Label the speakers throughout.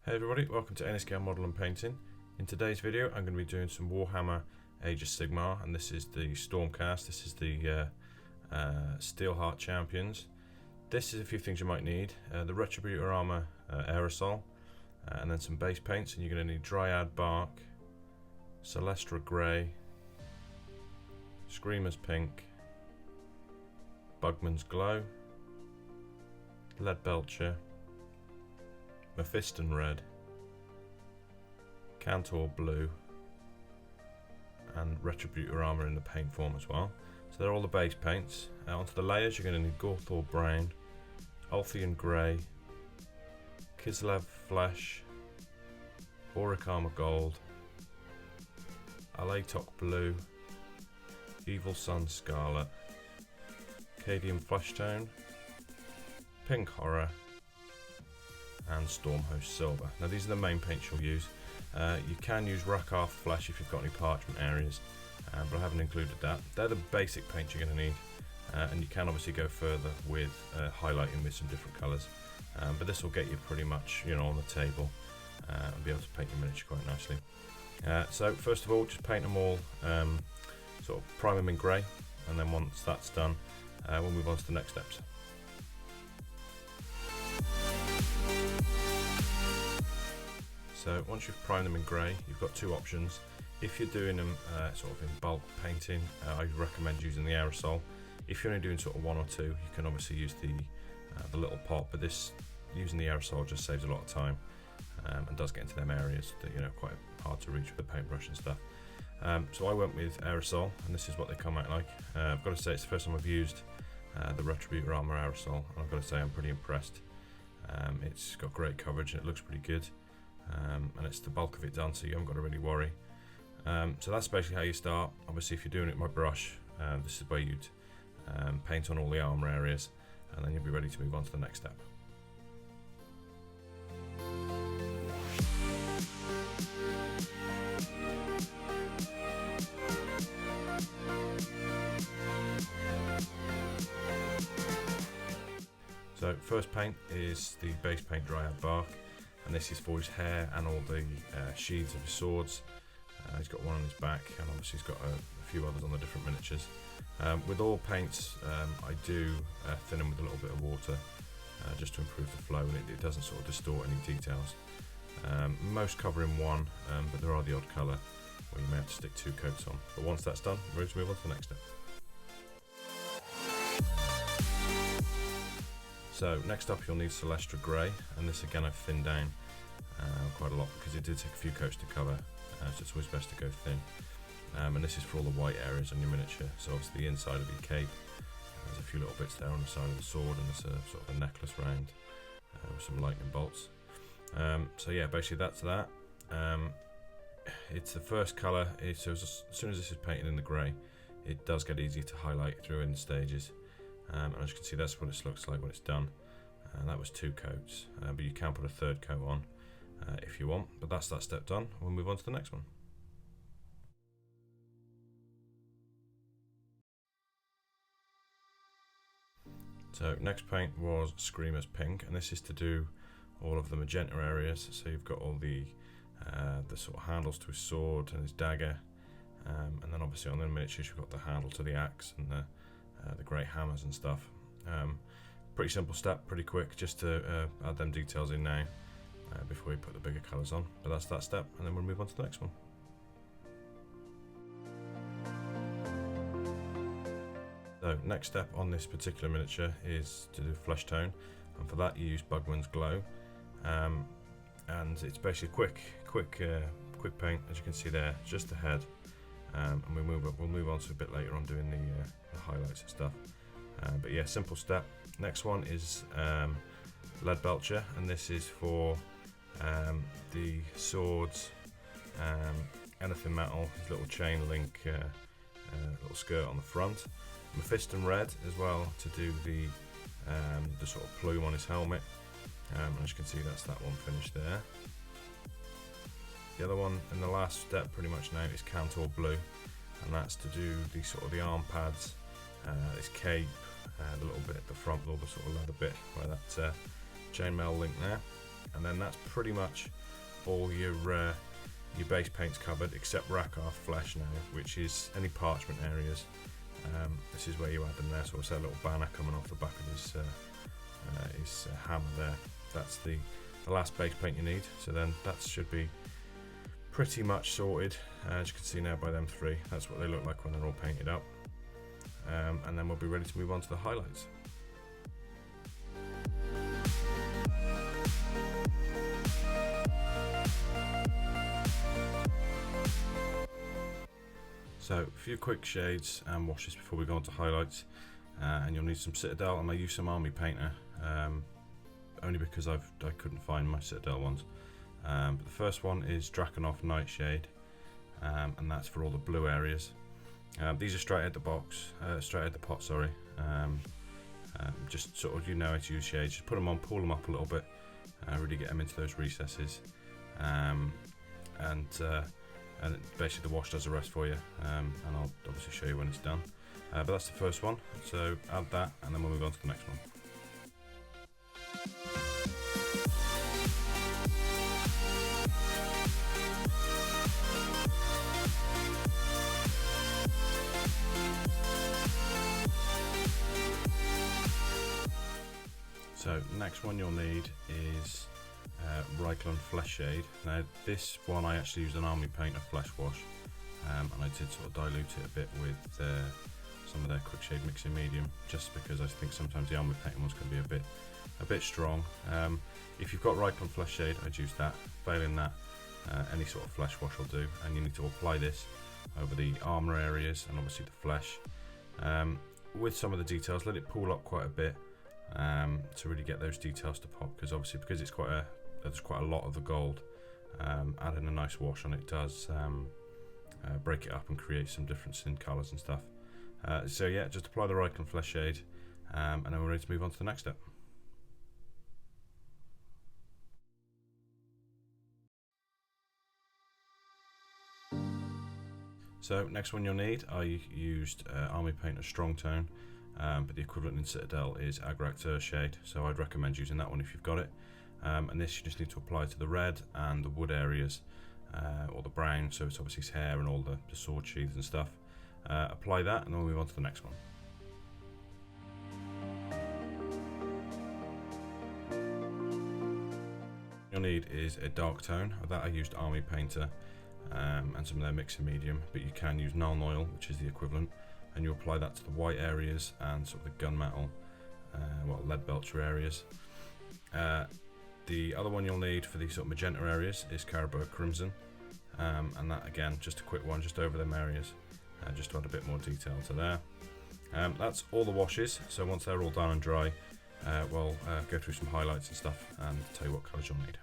Speaker 1: Hey everybody, welcome to AnyScale Modelling Painting. In today's video I'm going to be doing some Warhammer Age of Sigmar, and this is the Stormcast. This is the Steelheart Champions. This is a few things you might need. The Retributor Armour Aerosol, and then some base paints, and you're going to need Dryad Bark, Celestra Grey, Screamer's Pink, Bugman's Glow, Lead Belcher, Mephiston Red, Cantor Blue, and Retributor Armour in the paint form as well. So they're all the base paints. Onto the layers you're going to need Gorthor Brown, Ulthian Grey, Kislev Flesh, Auric Armour Gold, Alatok Blue, Evil Sun Scarlet, Cadian Flesh Tone, Pink Horror, and Stormhost Silver. Now these are the main paints you'll use. You can use Rakarth Flesh if you've got any parchment areas, but I haven't included that. They're the basic paints you're going to need, and you can obviously go further with highlighting with some different colours, but this will get you pretty much on the table and be able to paint your miniature quite nicely. So first of all, just paint them all, sort of prime them in grey, and then once that's done, we'll move on to the next steps. So once you've primed them in grey, you've got two options. If you're doing them sort of in bulk painting, I recommend using the aerosol. If you're only doing sort of one or two, you can obviously use the little pot, but using the aerosol just saves a lot of time and does get into them areas that quite hard to reach with the paintbrush and stuff. So I went with aerosol, and this is what they come out like. I've got to say it's the first time I've used the Retributor Armour aerosol, and I've got to say I'm pretty impressed. It's got great coverage and it looks pretty good. And it's the bulk of it done, so you haven't got to really worry. So that's basically how you start. Obviously if you're doing it by brush, this is where you'd paint on all the armour areas, and then you'll be ready to move on to the next step. So first paint is the base paint Dryad Bark, and this is for his hair and all the sheaths of his swords. He's got one on his back, and obviously he's got a few others on the different miniatures. With all paints, I do thin them with a little bit of water just to improve the flow, and it doesn't sort of distort any details. Most cover in one, but there are the odd colour where you may have to stick two coats on. But once that's done, we're ready to move on to the next step. So next up you'll need Celestra Grey, and this again I've thinned down quite a lot because it did take a few coats to cover, so it's always best to go thin. And this is for all the white areas on your miniature, so obviously the inside of your cape, there's a few little bits there on the side of the sword, and there's a sort of a necklace round with some lightning bolts. So yeah, basically that's that. It's the first colour, so as soon as this is painted in the grey, it does get easier to highlight through in the stages. And as you can see, that's what it looks like when it's done. That was two coats, but you can put a third coat on if you want. But that's that step done. We'll move on to the next one. So next paint was Screamer's Pink, and this is to do all of the magenta areas. So you've got all the sort of handles to his sword and his dagger, and then obviously on the miniatures you've got the handle to the axe and the great hammers and stuff. Pretty simple step, pretty quick, just to add them details in now before we put the bigger colours on. But that's that step, and then we'll move on to the next one. So next step on this particular miniature is to do flesh tone, and for that you use Bugman's Glow, and it's basically quick paint, as you can see there, just the head. And we'll move on to a bit later on doing the highlights and stuff. But yeah, simple step. Next one is Lead Belcher, and this is for the swords, anything metal, his little chain link, little skirt on the front. Mephiston Red as well to do the sort of plume on his helmet. As you can see, that's that one finished there. The other one in the last step pretty much now is Cantor Blue, and that's to do the sort of the arm pads, his cape, the little bit at the front with all the sort of leather bit where that chainmail link there. and then that's pretty much all your base paints covered, except Rakarth Flesh now, which is any parchment areas. This is where you add them there, so it's that little banner coming off the back of his hammer there. That's the last base paint you need, so then that should be pretty much sorted. As you can see now by them three, that's what they look like when they're all painted up. And then we'll be ready to move on to the highlights. So a few quick shades and washes before we go on to highlights, and you'll need some Citadel, and I use some Army Painter, only because I couldn't find my Citadel ones. But the first one is Drakenhof Nightshade, and that's for all the blue areas. These are straight out the box, straight out the pot, sorry. Just sort of, you know how to use shades, just put them on, pull them up a little bit, really get them into those recesses, and basically the wash does the rest for you, and I'll obviously show you when it's done. But that's the first one, so add that and then we'll move on to the next one. So next one you'll need is Reikland Flesh Shade. Now this one I actually used an Army Painter Flesh Wash, and I did sort of dilute it a bit with some of their quick shade mixing medium, just because I think sometimes the Army Painter ones can be a bit strong. If you've got Reikland Flesh Shade, I'd use that. Failing that, any sort of flesh wash will do, and you need to apply this over the armour areas and obviously the flesh. With some of the details, let it pool up quite a bit, to really get those details to pop, because obviously because it's there's quite a lot of the gold, adding a nice wash on it does break it up and create some difference in colours and stuff. So yeah, just apply the Reikland Flesh Shade, and then we're ready to move on to the next step. So next one you'll need, I used Army Painter Strong Tone, but the equivalent in Citadel is Agrak Shade, so I'd recommend using that one if you've got it. And this you just need to apply to the red and the wood areas, or the brown, so it's obviously his hair and all the sword sheaths and stuff. Apply that and then we'll move on to the next one. You'll need is a dark tone. Of that I used Army Painter and some of their mixing medium, but you can use Nuln Oil, which is the equivalent, and you apply that to the white areas and sort of the gunmetal, lead belcher areas. The other one you'll need for the sort of magenta areas is Caribou Crimson, and that again, just a quick one just over them areas, just to add a bit more detail to there. That's all the washes, so once they're all done and dry, we'll go through some highlights and stuff and tell you what colours you'll need.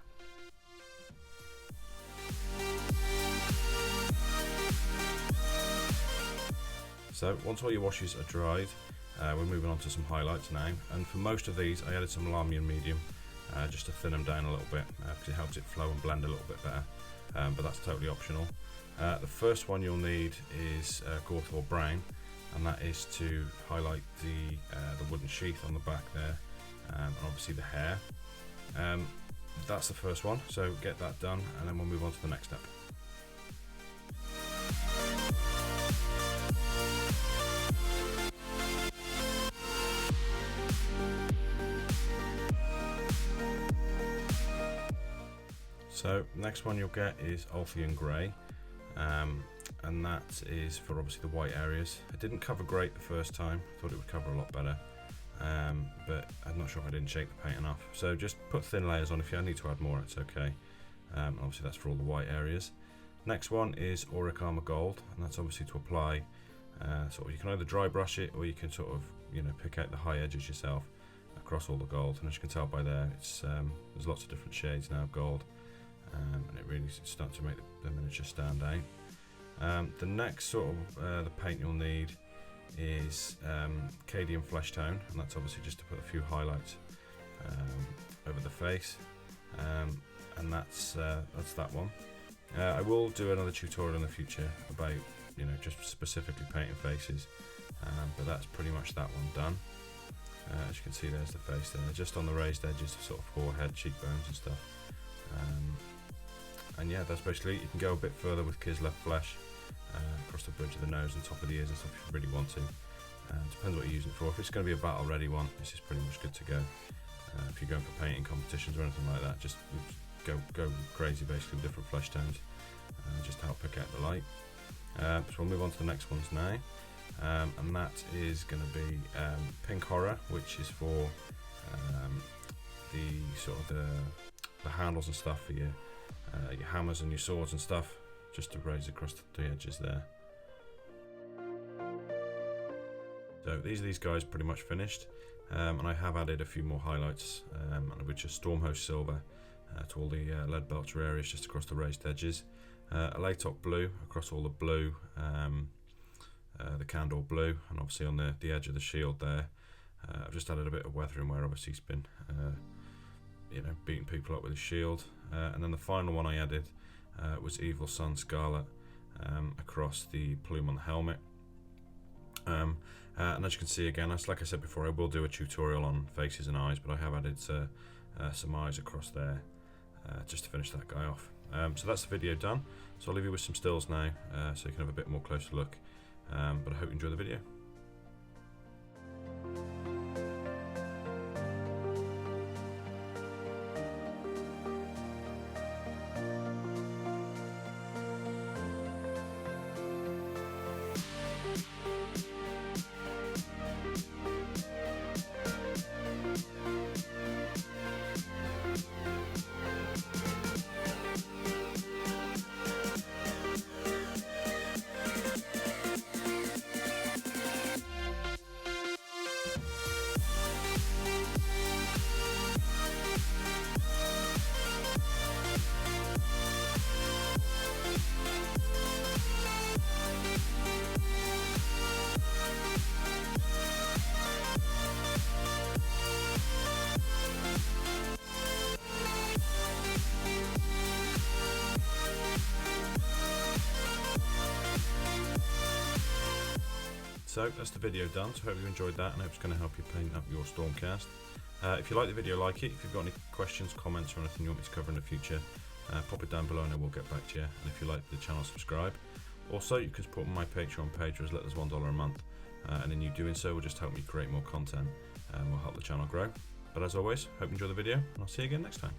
Speaker 1: So once all your washes are dried, we're moving on to some highlights now, and for most of these I added some Lahmian medium, just to thin them down a little bit, because it helps it flow and blend a little bit better, but that's totally optional. The first one you'll need is Gorthor Brown, and that is to highlight the wooden sheath on the back there, and obviously the hair. That's the first one, so get that done and then we'll move on to the next step. So next one you'll get is Ulthian Grey, and that is for obviously the white areas. It didn't cover great the first time, I thought it would cover a lot better, but I'm not sure if I didn't shake the paint enough. So just put thin layers on. If you need to add more, it's okay. Obviously that's for all the white areas. Next one is Auric Armour Gold, and that's obviously to apply, sort of, you can either dry brush it or you can sort of, pick out the high edges yourself across all the gold. And as you can tell by there, it's there's lots of different shades now of gold. And it really starts to make the miniature stand out. The next sort of the paint you'll need is Cadian Flesh Tone, and that's obviously just to put a few highlights over the face, and that's that one. I will do another tutorial in the future about just specifically painting faces, but that's pretty much that one done. As you can see, there's the face there, just on the raised edges, sort of forehead, cheekbones and stuff. And yeah, that's basically it. You can go a bit further with Kislev flesh across the bridge of the nose and top of the ears and stuff if you really want to. Depends what you're using it for. If it's going to be a battle ready one, this is pretty much good to go. If you're going for painting competitions or anything like that, just go crazy basically with different flesh tones, just to help pick out the light. So we'll move on to the next ones now, and that is going to be Pink Horror, which is for the sort of the handles and stuff for your hammers and your swords and stuff, just to raise across the edges there. So these guys pretty much finished, and I have added a few more highlights, which are Stormhost Silver to all the lead belcher areas just across the raised edges, a Laytok Blue across all the blue, the Candor Blue, and obviously on the edge of the shield there. I've just added a bit of weathering where obviously he's been beating people up with his shield, and then the final one I added was Evil Sun Scarlet across the plume on the helmet. And as you can see again, like I said before, I will do a tutorial on faces and eyes, but I have added some eyes across there just to finish that guy off. So that's the video done. So I'll leave you with some stills now, so you can have a bit more closer look. But I hope you enjoy the video. So that's the video done, so I hope you enjoyed that, and I hope it's going to help you paint up your Stormcast. If you like the video, like it. If you've got any questions, comments or anything you want me to cover in the future, pop it down below and I will get back to you. And if you like the channel, subscribe. Also, you can support my Patreon page for as little as $1 a month, and in you doing so will just help me create more content and will help the channel grow. But as always, hope you enjoy the video, and I'll see you again next time.